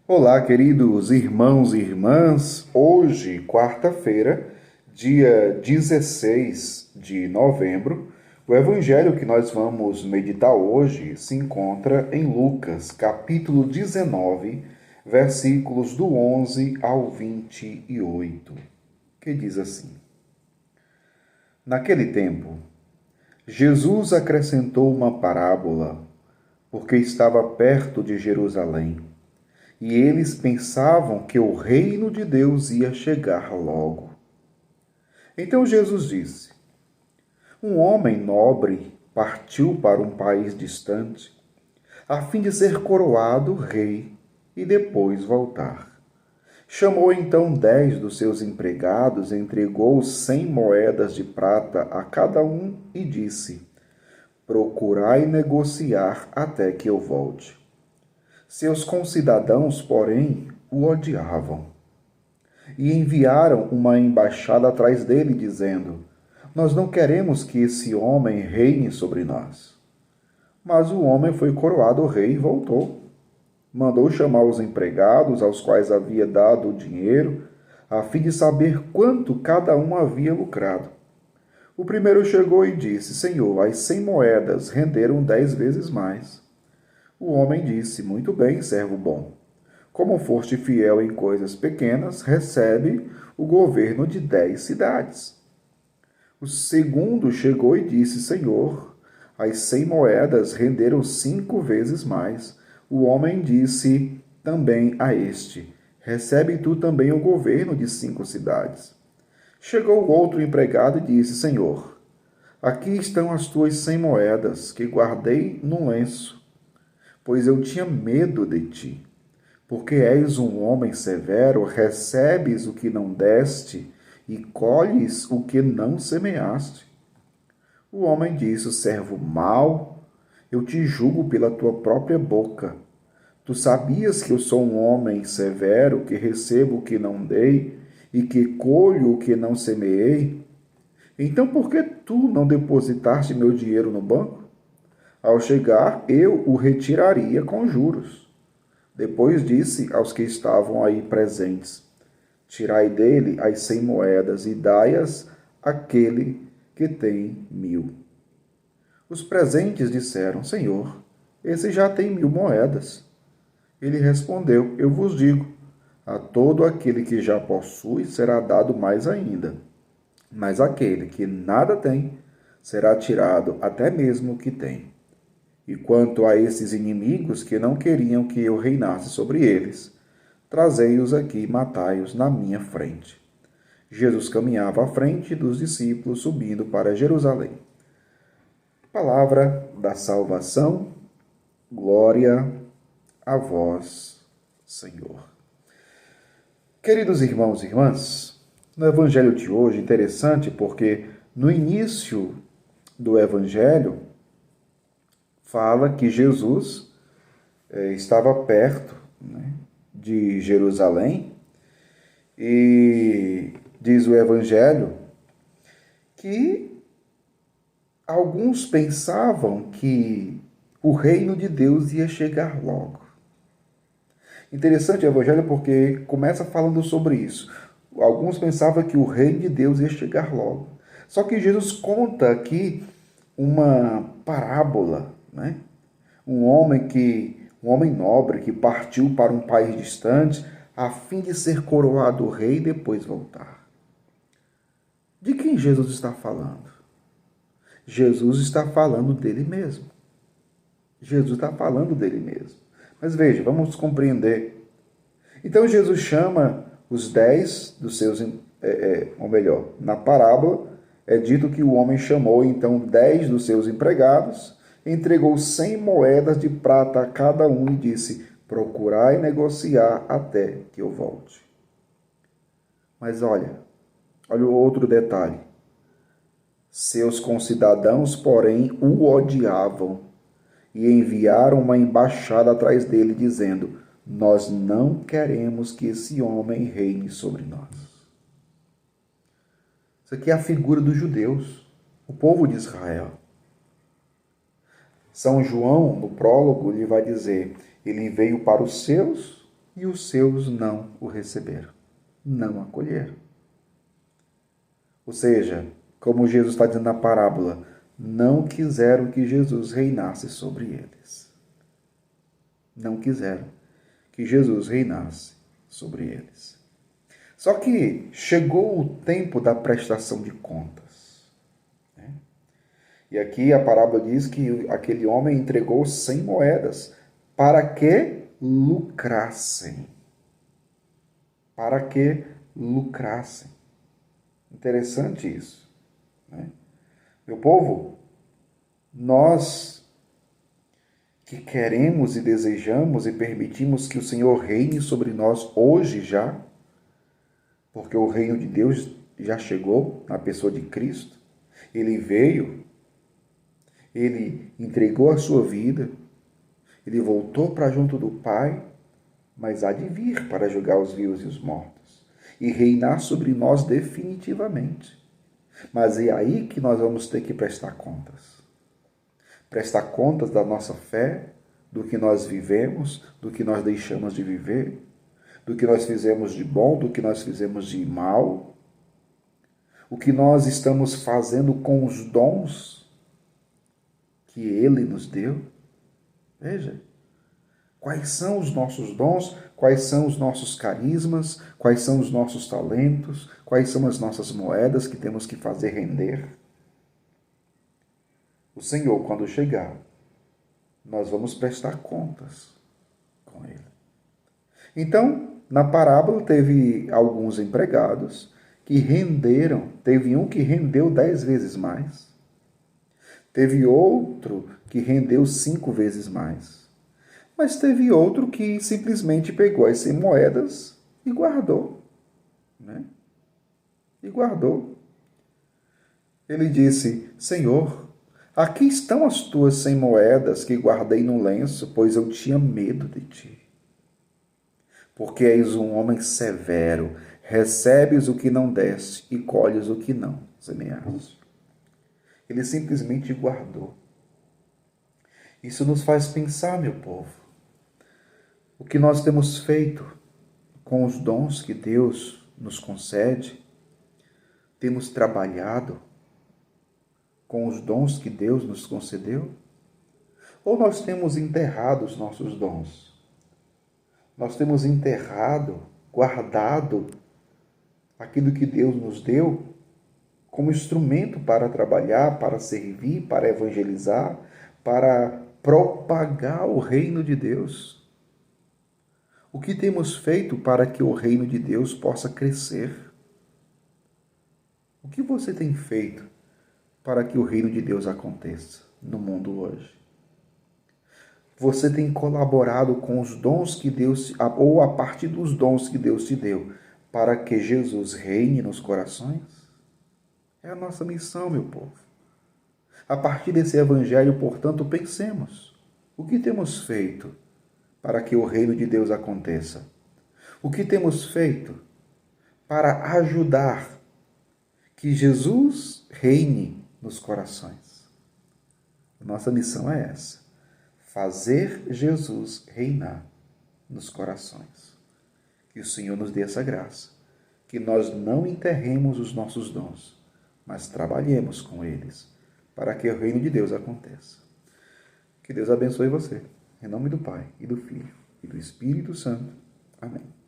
Olá, queridos irmãos e irmãs. Hoje, quarta-feira, dia 16 de novembro, o evangelho que nós vamos meditar hoje se encontra em Lucas, capítulo 19, versículos do 11 ao 28, que diz assim: Naquele tempo, Jesus acrescentou uma parábola, porque estava perto de Jerusalém. E eles pensavam que o reino de Deus ia chegar logo. Então Jesus disse: Um homem nobre partiu para um país distante, a fim de ser coroado rei e depois voltar. Chamou então 10 dos seus empregados, entregou 100 moedas de prata a cada um e disse: Procurai negociar até que eu volte. Seus concidadãos, porém, o odiavam e enviaram uma embaixada atrás dele, dizendo: Nós não queremos que esse homem reine sobre nós. Mas o homem foi coroado rei e voltou. Mandou chamar os empregados, aos quais havia dado o dinheiro, a fim de saber quanto cada um havia lucrado. O primeiro chegou e disse: Senhor, as 100 moedas renderam 10 vezes mais. O homem disse: Muito bem, servo bom. Como foste fiel em coisas pequenas, recebe o governo de 10 cidades. O segundo chegou e disse: Senhor, as 100 moedas renderam 5 vezes mais. O homem disse também a este: Recebe tu também o governo de 5 cidades. Chegou o outro empregado e disse: Senhor, aqui estão as tuas 100 moedas, que guardei num lenço, pois eu tinha medo de ti. Porque és um homem severo, recebes o que não deste e colhes o que não semeaste. O homem disse: Servo mau, eu te julgo pela tua própria boca. Tu sabias que eu sou um homem severo, que recebo o que não dei e que colho o que não semeei? Então por que tu não depositaste meu dinheiro no banco? Ao chegar, eu o retiraria com juros. Depois disse aos que estavam aí presentes: Tirai dele as 100 moedas e dai-as àquele que tem 1000. Os presentes disseram: Senhor, esse já tem 1000 moedas. Ele respondeu: Eu vos digo, a todo aquele que já possui será dado mais ainda. Mas aquele que nada tem, será tirado até mesmo o que tem. E quanto a esses inimigos que não queriam que eu reinasse sobre eles, trazei-os aqui e matai-os na minha frente. Jesus caminhava à frente dos discípulos, subindo para Jerusalém. Palavra da salvação, glória a vós, Senhor. Queridos irmãos e irmãs, no Evangelho de hoje, interessante porque no início do Evangelho, fala que Jesus estava perto, né, de Jerusalém, e diz o Evangelho que alguns pensavam que o reino de Deus ia chegar logo. Interessante o Evangelho porque começa falando sobre isso. Alguns pensavam que o reino de Deus ia chegar logo. Só que Jesus conta aqui uma parábola, né? Um homem nobre que partiu para um país distante a fim de ser coroado rei e depois voltar. De quem Jesus está falando? Jesus está falando dele mesmo. Jesus está falando dele mesmo. Mas veja, vamos compreender. Então Jesus chama os 10 dos seus, ou melhor, na parábola é dito que o homem chamou então 10 dos seus empregados, entregou 100 moedas de prata a cada um e disse: Procurai negociar até que eu volte. Mas olha o outro detalhe. Seus concidadãos, porém, o odiavam e enviaram uma embaixada atrás dele, dizendo: Nós não queremos que esse homem reine sobre nós. Isso aqui é a figura dos judeus, o povo de Israel. São João, no prólogo, ele vai dizer: Ele veio para os seus, e os seus não o receberam, não acolheram. Ou seja, como Jesus está dizendo na parábola, não quiseram que Jesus reinasse sobre eles. Não quiseram que Jesus reinasse sobre eles. Só que chegou o tempo da prestação de contas. E aqui a parábola diz que aquele homem entregou 100 moedas para que lucrassem. Para que lucrassem. Interessante isso. Meu povo, nós que queremos e desejamos e permitimos que o Senhor reine sobre nós hoje já, porque o reino de Deus já chegou na pessoa de Cristo. Ele veio, ele entregou a sua vida, ele voltou para junto do Pai, mas há de vir para julgar os vivos e os mortos e reinar sobre nós definitivamente. Mas é aí que nós vamos ter que prestar contas. Prestar contas da nossa fé, do que nós vivemos, do que nós deixamos de viver, do que nós fizemos de bom, do que nós fizemos de mal, o que nós estamos fazendo com os dons que Ele nos deu. Veja, quais são os nossos dons, quais são os nossos carismas, quais são os nossos talentos, quais são as nossas moedas que temos que fazer render. O Senhor, quando chegar, nós vamos prestar contas com Ele. Então, na parábola, teve alguns empregados que renderam. Teve um que rendeu 10 vezes mais. Teve outro que rendeu 5 vezes mais. Mas teve outro que simplesmente pegou as 100 moedas e guardou. E guardou. Ele disse: Senhor, aqui estão as tuas 100 moedas que guardei no lenço, pois eu tinha medo de ti. Porque és um homem severo, recebes o que não deste e colhes o que não semeaste. Ele simplesmente guardou. Isso nos faz pensar, meu povo, o que nós temos feito com os dons que Deus nos concede. Temos trabalhado com os dons que Deus nos concedeu? Ou nós temos enterrado os nossos dons? Nós temos enterrado, guardado aquilo que Deus nos deu como instrumento para trabalhar, para servir, para evangelizar, para propagar o reino de Deus. O que temos feito para que o reino de Deus possa crescer? O que você tem feito para que o reino de Deus aconteça no mundo hoje? Você tem colaborado com os dons que Deus, ou a partir dos dons que Deus te deu, para que Jesus reine nos corações? É a nossa missão, meu povo. A partir desse evangelho, portanto, pensemos: o que temos feito para que o reino de Deus aconteça? O que temos feito para ajudar que Jesus reine nos corações? Nossa missão é essa: fazer Jesus reinar nos corações. Que o Senhor nos dê essa graça, que nós não enterremos os nossos dons, mas trabalhemos com eles, para que o reino de Deus aconteça. Que Deus abençoe você. Em nome do Pai, e do Filho, e do Espírito Santo. Amém.